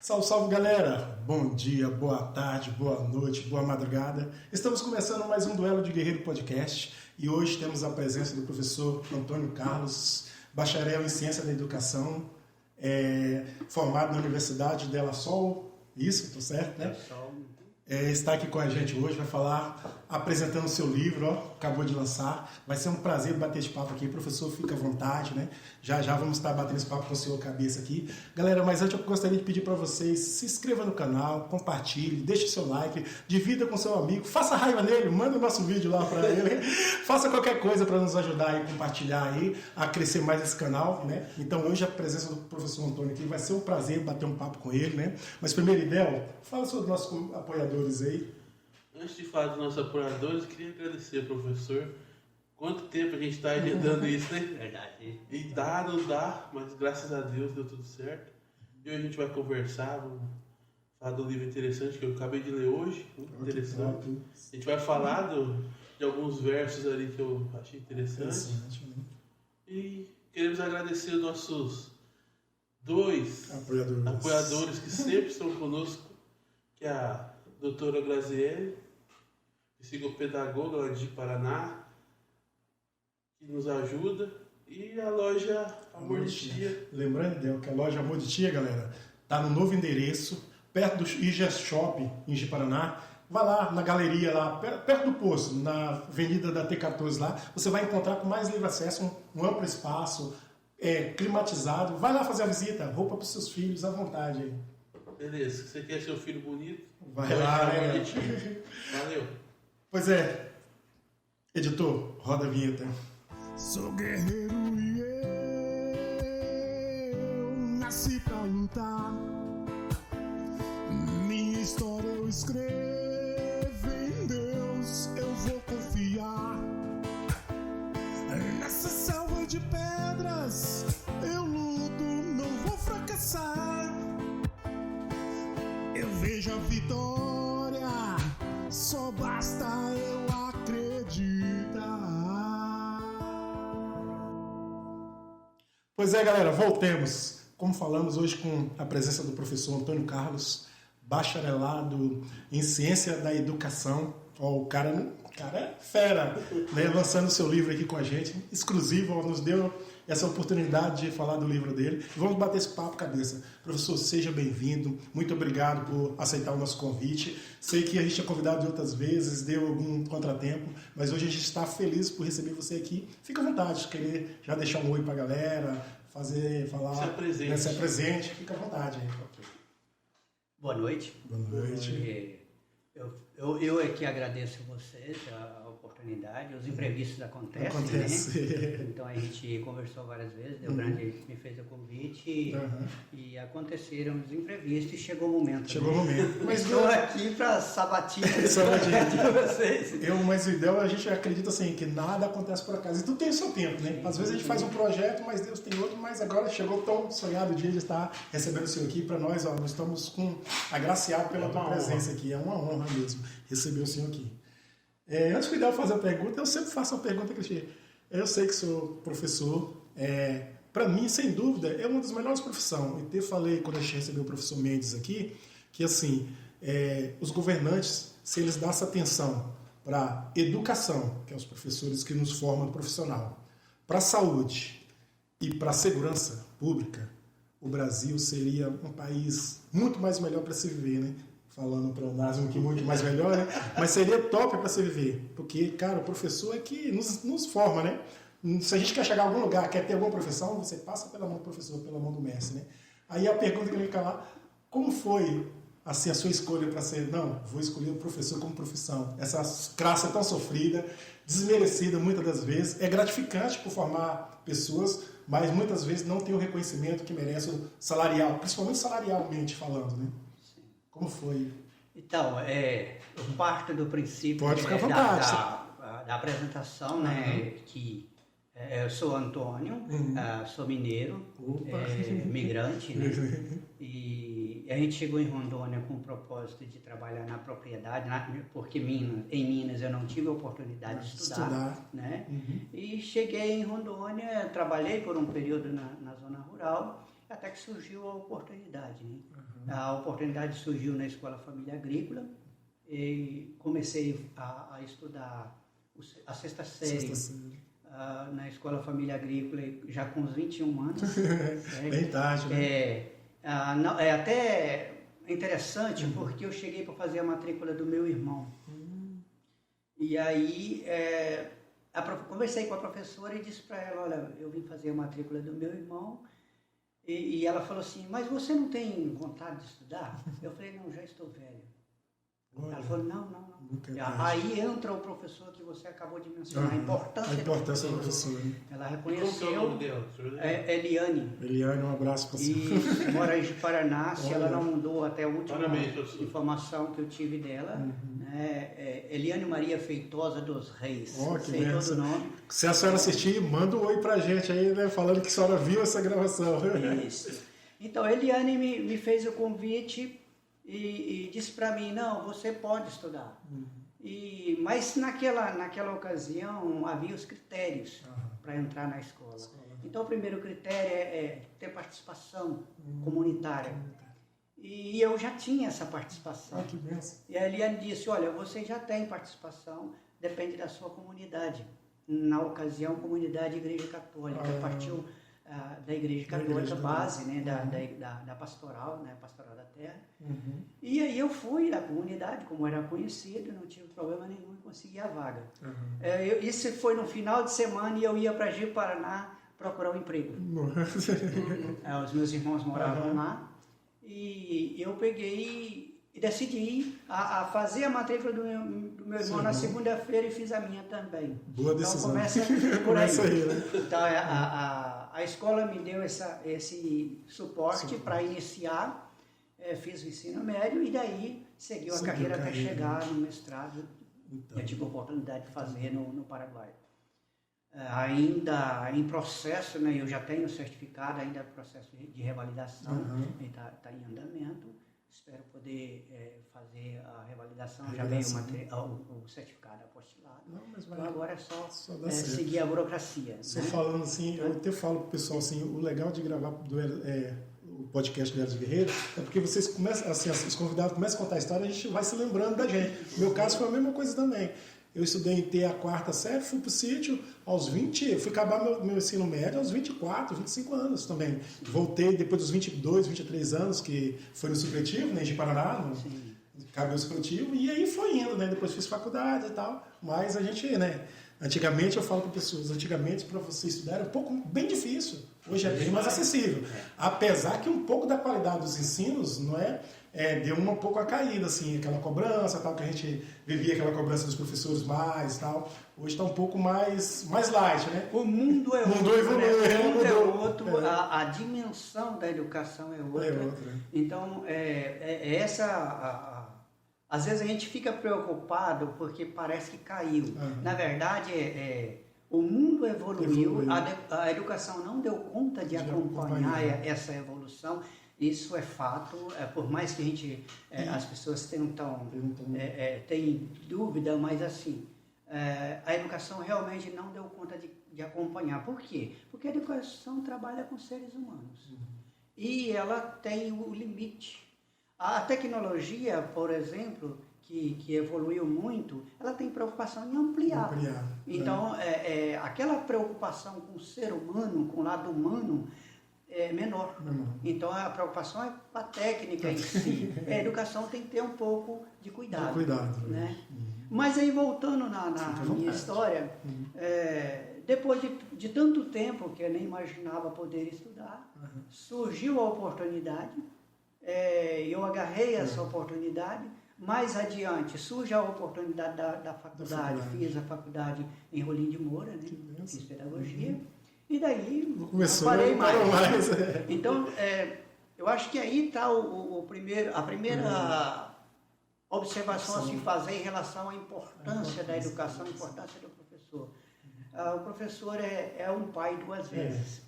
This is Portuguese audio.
Salve, salve galera! Bom dia, boa tarde, boa noite, boa madrugada. Estamos começando mais um Duelo de Guerreiro Podcast e hoje temos a presença do professor Antônio Carlos, bacharel em Ciência da Educação, formado na Universidade de La Salle, isso, tô certo, né? Está aqui com a gente hoje, vai falar, apresentando o seu livro, acabou de lançar. Vai ser um prazer bater esse papo aqui, professor, fica à vontade, né? Já vamos estar batendo esse papo com o senhor cabeça aqui. Galera, mas antes eu gostaria de pedir para vocês, se inscreva no canal, compartilhe, deixe seu like, divida com seu amigo, faça raiva nele, manda o nosso vídeo lá para ele, faça qualquer coisa para nos ajudar aí, compartilhar aí, a crescer mais esse canal, né? Então hoje a presença do professor Antônio aqui vai ser um prazer bater um papo com ele, né? Mas primeiro, Idel, fala sobre os nossos apoiadores aí. Antes de falar dos nossos apoiadores, queria agradecer, professor. Quanto tempo a gente está agendando isso, né? Verdade. E dá, não dá, mas graças a Deus deu tudo certo. E hoje a gente vai conversar, vamos falar do livro interessante que eu acabei de ler hoje, muito interessante. A gente vai falar de alguns versos ali que eu achei interessante. E queremos agradecer os nossos dois apoiadores que sempre estão conosco, que é a doutora Graziele, psicopedagoga lá de Paraná, que nos ajuda, e a loja Amor de Tia. Lembrando, Del, que a loja Amor de Tia, galera, tá no novo endereço, perto do IGES Shop, em Ji-Paraná. Vai lá na galeria, lá perto do posto, na avenida da T14 lá, você vai encontrar com mais livre acesso, um amplo espaço, climatizado. Vai lá fazer a visita, roupa para os seus filhos, à vontade aí. Beleza, você quer seu filho bonito? Vai lá, né? Valeu. Pois é, editor, roda a vinheta. Sou guerreiro e eu nasci pra lutar. Minha história eu escrevo, em Deus eu vou confiar. Nessa selva de pedras eu luto, não vou fracassar. Eu vejo a vitória, só basta eu acreditar. Pois é, galera, voltemos. Como falamos hoje com a presença do professor Antônio Carlos, bacharelado em Ciência da Educação. O cara é fera, né? Lançando seu livro aqui com a gente, exclusivo, nos deu essa oportunidade de falar do livro dele. Vamos bater esse papo cabeça. Professor, seja bem-vindo. Muito obrigado por aceitar o nosso convite. Sei que a gente tinha convidado de outras vezes, deu algum contratempo, mas hoje a gente está feliz por receber você aqui. Fica à vontade de querer já deixar um oi para a galera, falar, se apresente. Fica à vontade. Boa noite. Boa noite. Eu é que agradeço a vocês a oportunidade. Os imprevistos acontecem, né? Então a gente conversou várias vezes, Deu Grande me fez o convite e aconteceram os imprevistos e chegou o momento. Mas estou aqui para sabatina de vocês. Mas o ideal, a gente acredita assim, que nada acontece por acaso. E tudo tem o seu tempo, né? Às vezes a gente faz um projeto, mas Deus tem outro, mas agora chegou tão sonhado o dia de estar recebendo o senhor aqui. Para nós, nós estamos agraciados pela tua presença aqui. É uma honra mesmo receber o senhor aqui. Antes de eu fazer a pergunta, eu sempre faço uma pergunta que eu sei que sou professor, para mim, sem dúvida, é uma das melhores profissões. Eu falei, quando a gente recebeu o professor Mendes aqui, que assim, os governantes, se eles dessem atenção para educação, que é os professores que nos formam profissional, para a saúde e para a segurança pública, o Brasil seria um país muito mais melhor para se viver, né? Falando para o Násimo que muito mais melhor, né? Mas seria top para se viver, porque, cara, o professor é que nos forma, né? Se a gente quer chegar a algum lugar, quer ter alguma profissão, você passa pela mão do professor, pela mão do mestre, né? Aí a pergunta que eu fica lá, como foi assim, a sua escolha para ser, não, vou escolher o professor como profissão? Essa classe tão sofrida, desmerecida muitas das vezes, é gratificante por formar pessoas, mas muitas vezes não tem o reconhecimento que merece o salarial, principalmente salarialmente falando, né? Como foi? Então, eu parto do princípio da apresentação, né, que eu sou Antônio, sou mineiro, migrante, né, e a gente chegou em Rondônia com o propósito de trabalhar na propriedade, porque em Minas eu não tive a oportunidade de estudar. Né, e cheguei em Rondônia, trabalhei por um período na zona rural, até que surgiu a oportunidade, né? A oportunidade surgiu na Escola Família Agrícola e comecei a estudar a sexta série na Escola Família Agrícola já com uns 21 anos. Bem tarde, né? É até interessante porque eu cheguei para fazer a matrícula do meu irmão. E aí conversei com a professora e disse para ela, olha, eu vim fazer a matrícula do meu irmão. E ela falou assim, mas você não tem vontade de estudar? Eu falei, não, já estou velho. Ela falou, não. Aí entra o professor que você acabou de mencionar, a importância do professor. Ela reconheceu. Qual é o nome dela? Eliane. Eliane, um abraço para você. E mora em Paraná, se ela não mudou até a última informação que eu tive dela. Eliane Maria Feitosa dos Reis. Sei todo o nome. Se a senhora assistir, manda um oi pra gente aí, né? Falando que a senhora viu essa gravação. Isso. Então, a Eliane me fez o convite e disse para mim, não, você pode estudar. Mas naquela ocasião havia os critérios para entrar na escola. Então, o primeiro critério é ter participação comunitária. E eu já tinha essa participação. Que benção. E a Eliane disse, olha, você já tem participação, depende da sua comunidade. Na ocasião, comunidade Igreja Católica, partiu da Igreja Católica, base, né, da pastoral, né, Pastoral da Terra. E aí eu fui na comunidade, como era conhecido, não tive problema nenhum em conseguir a vaga. Isso foi no final de semana e eu ia para Ji-Paraná procurar um emprego. Os meus irmãos moravam lá e eu peguei e decidi a fazer a matrícula do meu irmão na segunda-feira e fiz a minha também. Boa decisão. Então começa por aí. Né? Então a escola me deu esse suporte para iniciar, fiz o ensino médio e daí seguiu a carreira até chegar no mestrado. Então. Eu tive a oportunidade de fazer no Paraguai. Ainda em processo, né, eu já tenho o certificado, ainda processo de revalidação, está em andamento. Espero poder fazer a revalidação. Já veio o certificado apostilado. Então agora é só seguir a burocracia. Só falando assim, eu até falo para o pessoal assim, o legal de gravar o podcast do Eros Guerreiro é porque vocês começam, assim, os convidados começam a contar a história e a gente vai se lembrando da gente. No meu caso foi a mesma coisa também. Eu estudei em T a quarta série, fui para o sítio aos 20, eu fui acabar meu ensino médio aos 24, 25 anos também. Voltei depois dos 22, 23 anos, que foi no supletivo, né, de Paraná, acabei o supletivo, e aí foi indo, né, depois fiz faculdade e tal, mas a gente, né, antigamente eu falo para pessoas, antigamente para você estudar era um pouco bem difícil, hoje é bem mais acessível, apesar que um pouco da qualidade dos ensinos, não é, deu um pouco a caída, assim, aquela cobrança, tal, que a gente vivia aquela cobrança dos professores mais, tal. Hoje está um pouco mais light, né? O mundo é outro, né? O mundo é outro, a dimensão da educação é outra. Então, às vezes a gente fica preocupado porque parece que caiu. Na verdade, o mundo evoluiu. A educação não deu conta de acompanhar essa evolução. Isso é fato, por mais que a gente, as pessoas tentam, têm dúvida, mas assim, a educação realmente não deu conta de acompanhar. Por quê? Porque a educação trabalha com seres humanos e ela tem o limite. A tecnologia, por exemplo, que evoluiu muito, ela tem preocupação em ampliar. Então, aquela preocupação com o ser humano, com o lado humano, é menor. Então a preocupação é com a técnica em si. A educação tem que ter um pouco de cuidado. Né? Mas aí voltando na minha história, depois de tanto tempo que eu nem imaginava poder estudar, surgiu a oportunidade, eu agarrei essa oportunidade. Mais adiante surge a oportunidade da faculdade. Fiz a faculdade em Rolim de Moura, né? Fiz pedagogia. E daí não parei mais. Então, eu acho que aí está a primeira observação a se fazer em relação à importância da educação, a importância do professor. O professor é um pai duas vezes.